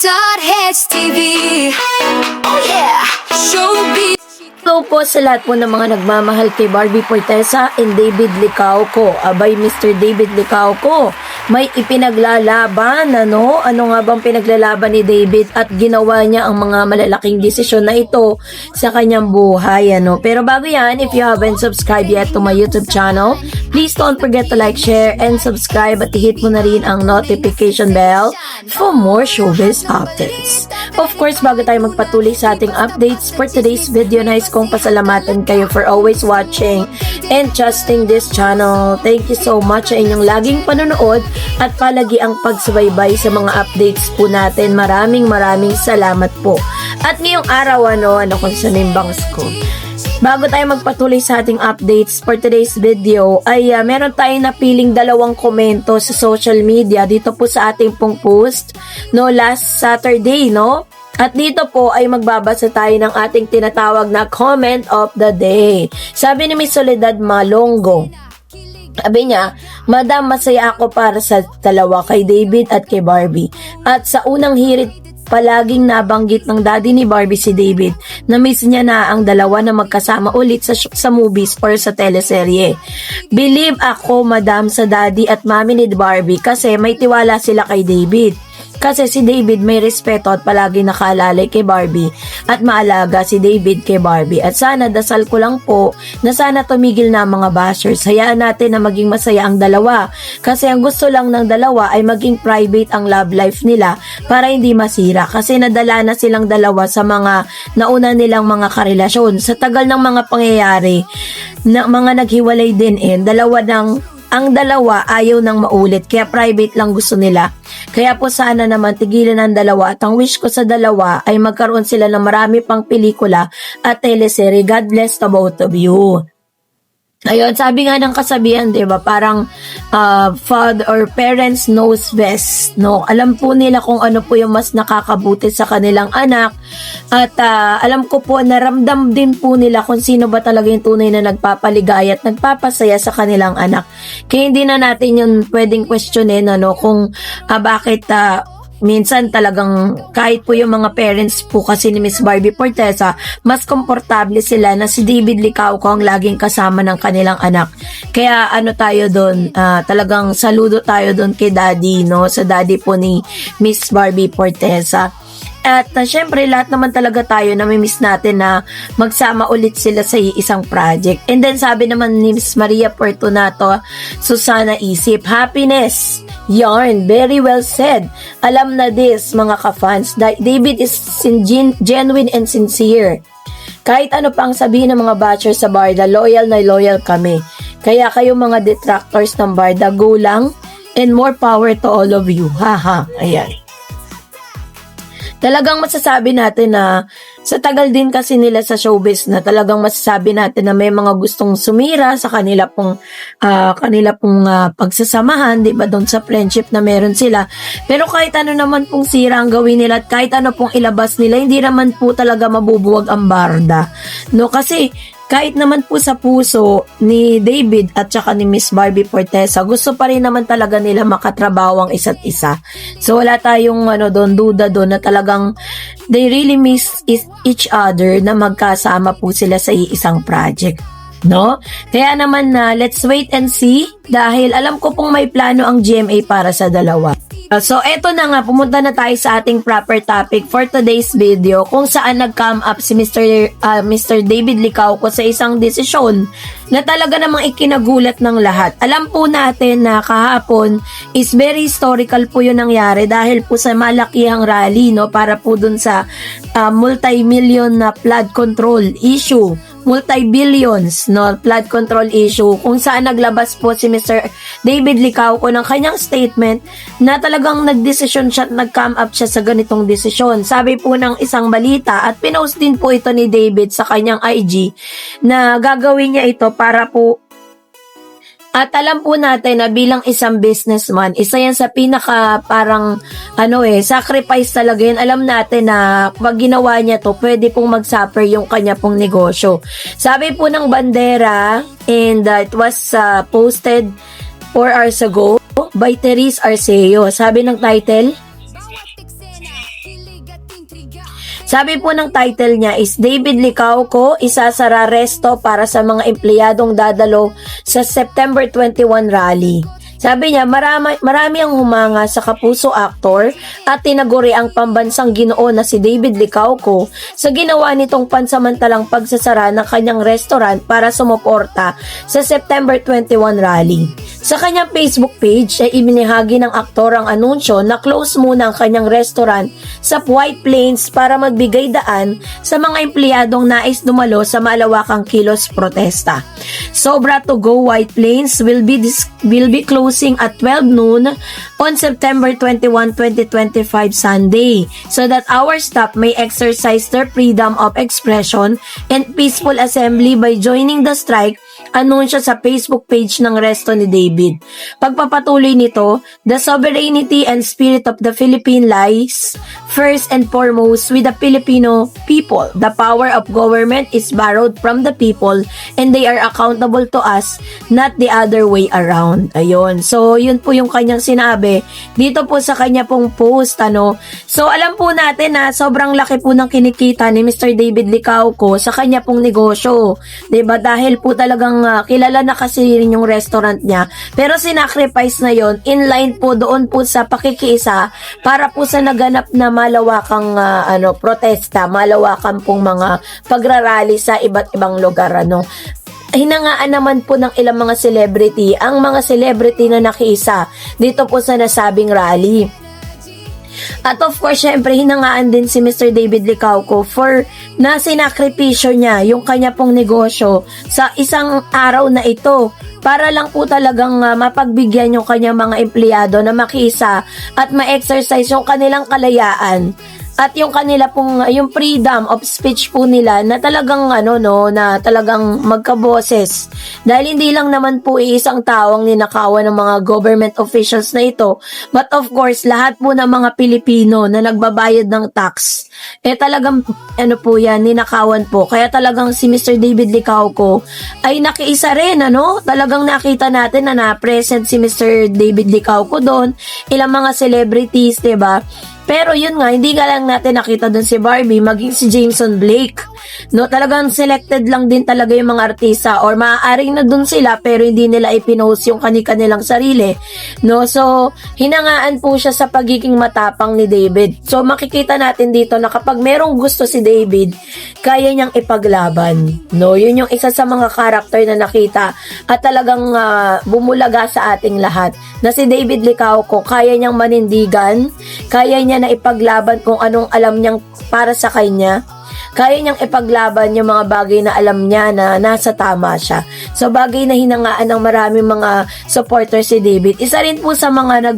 Hits TV. Oh yeah, showbiz. Hello po sa lahat po ng mga nagmamahal kay Barbie Fortesa and David Licauco. Abay, Mr. David Licauco, may ipinaglalaban, ano? Ano nga bang pinaglalaban ni David at ginawa niya ang mga malalaking desisyon na ito sa kanyang buhay, ano? Pero bago yan, if you haven't subscribed yet to my YouTube channel, please don't forget to like, share, and subscribe at hit mo na rin ang notification bell for more showbiz updates. Of course, bago tayo magpatuloy sa ating updates for today's video, nice kong pasalamatan kayo for always watching and trusting this channel. Thank you so much sa inyong laging panonood at palagi ang pagsubaybay sa mga updates po natin. Maraming salamat po. At ngayong araw, ano kung sa nimbangs ko. Bago tayo magpatuloy sa ating updates for today's video, ay meron tayong napiling dalawang komento sa social media dito po sa ating pong post, no, last Saturday, no? At dito po ay magbabasa tayo ng ating tinatawag na comment of the day. Sabi ni Miss Soledad Malongo, sabi niya, Madam, masaya ako para sa dalawa, kay David at kay Barbie. At sa unang hirit, palaging nabanggit ng daddy ni Barbie si David na miss niya na ang dalawa na magkasama ulit sa movies or sa teleserye. Believe ako, Madam, sa daddy at mami ni Barbie kasi may tiwala sila kay David. Kasi si David may respeto at palagi nakaalalay kay Barbie at maalaga si David kay Barbie. At sana dasal ko lang po na sana tumigil na ang mga bashers. Hayaan natin na maging masaya ang dalawa. Kasi ang gusto lang ng dalawa ay maging private ang love life nila para hindi masira. Kasi nadala na silang dalawa sa mga nauna nilang mga karelasyon. Sa tagal ng mga pangyayari na mga naghiwalay din ang dalawa ayaw nang maulit, kaya private lang gusto nila. Kaya po sana naman tigilan ang dalawa at ang wish ko sa dalawa ay magkaroon sila ng marami pang pelikula at teleserye. God bless the both of you. Ayun, sabi nga ng kasabihan, diba, parang father or parents knows best, no? Alam po nila kung ano po yung mas nakakabuti sa kanilang anak at alam ko po, naramdam din po nila kung sino ba talaga yung tunay na nagpapaligaya at nagpapasaya sa kanilang anak. Kaya hindi na natin yung pwedeng questionin, ano, kung bakit minsan talagang kahit po yung mga parents po kasi ni Miss Barbie Fortesa, mas komportable sila na si David Licauco ang laging kasama ng kanilang anak. Kaya ano tayo doon, talagang saludo tayo doon kay daddy, no? Sa daddy po ni Miss Barbie Fortesa. At syempre, lahat naman talaga tayo na miss natin na magsama ulit sila sa isang project. And then sabi naman ni Miss Maria Fortunato, Susana Isip, happiness, yarn, very well said. Alam na this, mga ka-fans, David is genuine and sincere. Kahit ano pa ang sabihin ng mga bashers sa Barda, loyal na loyal kami. Kaya kayo mga detractors ng Barda, go lang and more power to all of you. Haha, ayan. Talagang masasabi natin na sa tagal din kasi nila sa showbiz na talagang masasabi natin na may mga gustong sumira sa kanila pong pagsasamahan, di ba, doon sa friendship na meron sila. Pero kahit ano naman pong sira ang gawin nila at kahit ano pong ilabas nila, hindi naman po talaga mabubuwag ang Barda. No, kasi kahit naman po sa puso ni David at saka ni Miss Barbie Fortesa, gusto pa rin naman talaga nila makatrabaho ang isa't isa. So wala tayong duda doon na talagang they really miss each other na magkasama po sila sa isang project. No? Kaya naman let's wait and see dahil alam ko pong may plano ang GMA para sa dalawa. So eto na nga, pumunta na tayo sa ating proper topic for today's video kung saan nag-come up si Mr. David Licauco sa isang desisyon na talaga namang ikinagulat ng lahat. Alam po natin na kahapon is very historical po yung nangyari dahil po sa malakihang rally, no, para po dun sa multi-million na flood control issue. Multi-billions, no, flood control issue kung saan naglabas po si Mr. David Licauco ng kanyang statement na talagang nagdesisyon siya at nag-come up siya sa ganitong desisyon. Sabi po ng isang balita at pinost din po ito ni David sa kanyang IG na gagawin niya ito para po. At alam po natin na bilang isang businessman, isa yan sa pinaka parang sacrifice talaga yun. Alam natin na pag ginawa niya to, pwede pong mag-suffer yung kanya pong negosyo. Sabi po ng bandera, and it was posted 4 hours ago by Therese Arceo. Sabi ng title, Sabi po ng title niya is David Licauco, isasara resto para sa mga empleyadong dadalo sa September 21 rally. Sabi niya, marami ang humanga sa kapuso aktor at tinaguri ang pambansang ginoo na si David Licauco sa ginawa nitong pansamantalang pagsasara ng kanyang restaurant para sumuporta sa September 21 rally. Sa kanyang Facebook page ay ibinahagi ng aktor ang anunsyo na close muna ang kanyang restaurant sa White Plains para magbigay daan sa mga empleyadong nais dumalo sa malawakang kilos protesta. Sobra to go White Plains will be closing at 12 noon on September 21, 2025 Sunday so that our staff may exercise their freedom of expression and peaceful assembly by joining the strike, anunsyo sa Facebook page ng resto ni David. Pagpapatuloy nito, the sovereignty and spirit of the Philippines lies first and foremost with the Filipino people. The power of government is borrowed from the people and they are accountable to us, not the other way around. Ayun. So, yun po yung kanyang sinabi dito po sa kanya pong post, ano. So, alam po natin na sobrang laki po ng kinikita ni Mr. David Licauco sa kanya pong negosyo. 'Di ba? Dahil po talagang kilala na kasi rin yung restaurant niya. Pero sinacrifice na yon inline po doon po sa pakikiisa para po sa naganap na malawakang protesta, malawakan pong mga pagrarally sa iba't ibang lugar, ano. Hinangaan naman po ng ilang mga celebrity ang mga celebrity na nakiisa dito po sa nasabing rally. At of course, syempre, hinangaan din si Mr. David Licauco for na sinakripisyo niya yung kanya pong negosyo sa isang araw na ito para lang po talagang mapagbigyan yung kanyang mga empleyado na makiisa at ma-exercise yung kanilang kalayaan at yung kanila pong yung freedom of speech po nila na talagang na talagang magkaboses dahil hindi lang naman po isang tao ang ninakawan ng mga government officials na ito, but of course lahat po ng mga Pilipino na nagbabayad ng tax talagang po yan, ninakawan po. Kaya talagang si Mr. David Licauco ay nakiisa rin, talagang nakita natin na na-present si Mr. David Licauco doon, ilang mga celebrities, 'di ba? Pero yun nga, hindi nga lang natin nakita dun si Barbie, maging si Jameson Blake. Talagang selected lang din talaga yung mga artista or maaaring na dun sila pero hindi nila ipinost yung kanilang sarili. So, hinangaan po siya sa pagiging matapang ni David. So, makikita natin dito na kapag merong gusto si David, kaya niyang ipaglaban. Yun yung isa sa mga karakter na nakita at talagang bumulaga sa ating lahat. Na si David Licauco, kaya niyang manindigan, kaya niya na ipaglaban kung anong alam niyang para sa kanya. Kaya niyang ipaglaban yung mga bagay na alam niya na nasa tama siya. So, bagay na hinangaan ng maraming mga supporters si David. Isa rin po sa mga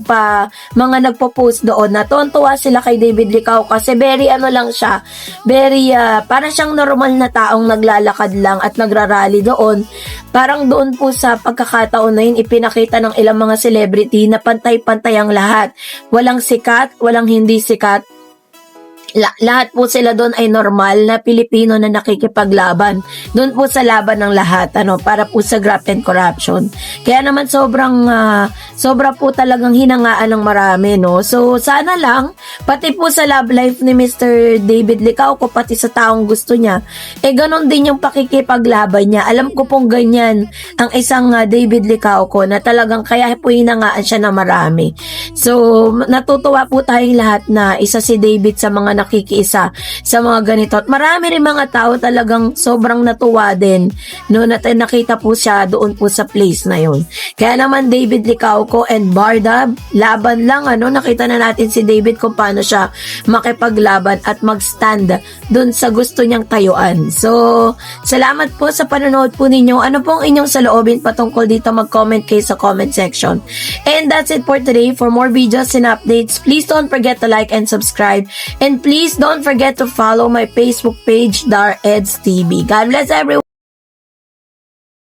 nagpo-post doon na tuwa sila kay David Licauco kasi very lang siya. Very, para siyang normal na taong naglalakad lang at nagrarally doon. Parang doon po sa pagkakataon na yun, ipinakita ng ilang mga celebrity na pantay-pantay ang lahat. Walang sikat, walang hindi sikat. Lahat po sila doon ay normal na Pilipino na nakikipaglaban. Doon po sa laban ng lahat, para po sa graft and corruption. Kaya naman sobra po talagang hinangaan ng marami, So, sana lang, pati po sa love life ni Mr. David Licauco, pati sa taong gusto niya, ganon din yung pakikipaglaban niya. Alam ko pong ganyan ang isang David Licauco na talagang kaya po hinangaan siya ng marami. So, natutuwa po tayong lahat na isa si David sa mga nakikiisa sa mga ganito. At marami rin mga tao talagang sobrang natuwa din na nakita po siya doon po sa place na yun. Kaya naman David Licauco and Bardab, laban lang, nakita na natin si David kung paano siya makipaglaban at magstand doon sa gusto niyang tayuan. So, salamat po sa panonood po ninyo. Ano pong inyong saloobin patungkol dito, mag-comment kayo sa comment section. And that's it for today. For more videos and updates, please don't forget to like and subscribe. And please don't forget to follow my Facebook page, Dar Eds TV. God bless everyone.